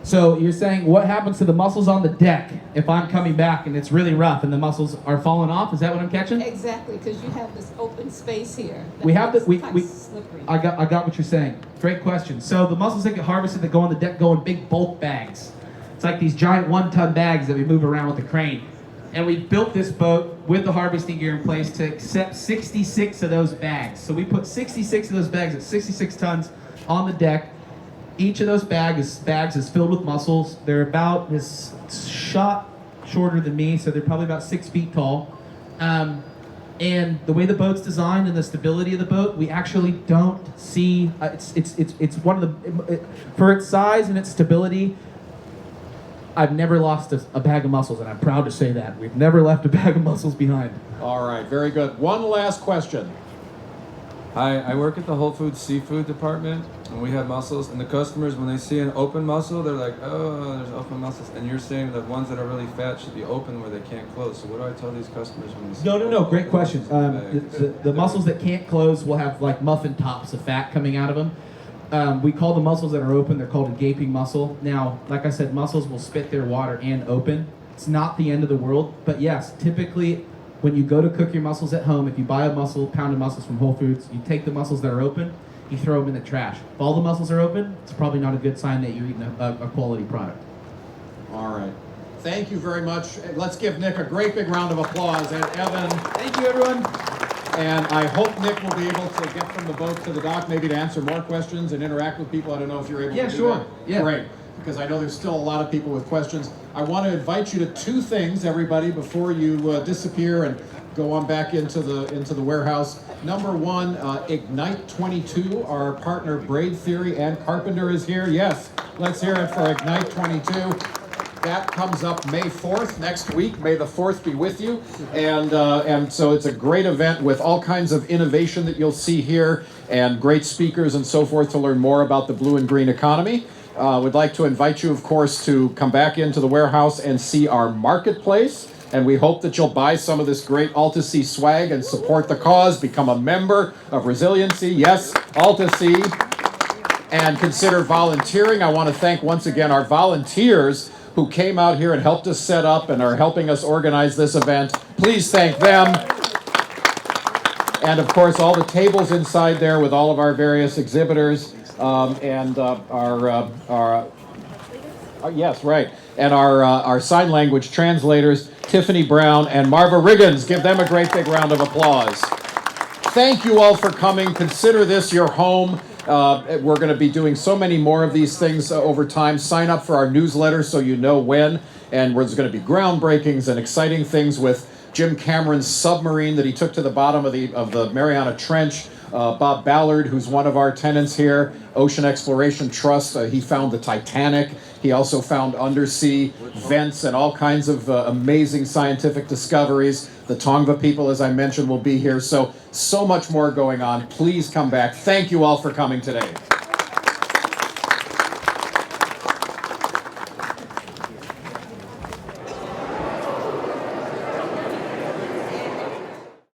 So you're saying what happens to the mussels on the deck if I'm coming back and it's really rough and the mussels are falling off? Is that what I'm catching? Exactly, because you have this open space here. We have the That's slippery. I got what you're saying. Great question. So the mussels that get harvested that go on the deck go in big bulk bags. It's like these giant 1-ton bags that we move around with a crane. And we built this boat with the harvesting gear in place to accept 66 of those bags. So we put 66 of those bags at 66 tons on the deck. Each of those bags is filled with mussels. They're about this shot shorter than me, so they're probably about 6 feet tall. And the way the boat's designed and the stability of the boat, we actually don't see. It's one of the for its size and its stability. I've never lost a bag of mussels, and I'm proud to say that we've never left a bag of mussels behind. All right, very good. One last question. Hi, I work at the Whole Foods Seafood Department, and we have mussels, and the customers, when they see an open mussel, they're like, oh, there's open mussels. And you're saying the ones that are really fat should be open where they can't close. So what do I tell these customers when they see No, great question. The mussels that can't close will have like muffin tops of fat coming out of them. We call the mussels that are open, they're called a gaping mussel. Now, like I said, mussels will spit their water and open. It's not the end of the world, but yes, typically when you go to cook your mussels at home, if you buy a pound of mussels from Whole Foods, you take the mussels that are open, you throw them in the trash. If all the mussels are open, it's probably not a good sign that you're eating a quality product. All right. Thank you very much. Let's give Nick a great big round of applause. And Evan. Thank you, everyone. And I hope Nick will be able to get from the boat to the dock, maybe to answer more questions and interact with people. I don't know if you're able to do sure. that. Yeah, great. Because I know there's still a lot of people with questions. I want to invite you to 2 things, everybody, before you disappear and go on back into the warehouse. Number 1, Ignite 22. Our partner Braid Theory and Carpenter is here. Yes, let's hear it for Ignite 22. That comes up May 4th, next week. May the 4th be with you. And so it's a great event with all kinds of innovation that you'll see here and great speakers and so forth to learn more about the blue and green economy. Would like to invite you, of course, to come back into the warehouse and see our marketplace. And we hope that you'll buy some of this great AltaSea swag and support the cause, become a member of Resiliency. Yes, AltaSea. And consider volunteering. I want to thank once again our volunteers who came out here and helped us set up and are helping us organize this event. Please thank them. And of course, all the tables inside there with all of our various exhibitors and yes, right. And our sign language translators, Tiffany Brown and Marva Riggins. Give them a great big round of applause. Thank you all for coming. Consider this your home. We're going to be doing so many more of these things over time. Sign up for our newsletter so you know when. And there's going to be groundbreakings and exciting things with Jim Cameron's submarine that he took to the bottom of the Mariana Trench. Bob Ballard, who's one of our tenants here, Ocean Exploration Trust, he found the Titanic. He also found undersea vents and all kinds of amazing scientific discoveries. The Tongva people, as I mentioned, will be here. So much more going on. Please come back. Thank you all for coming today.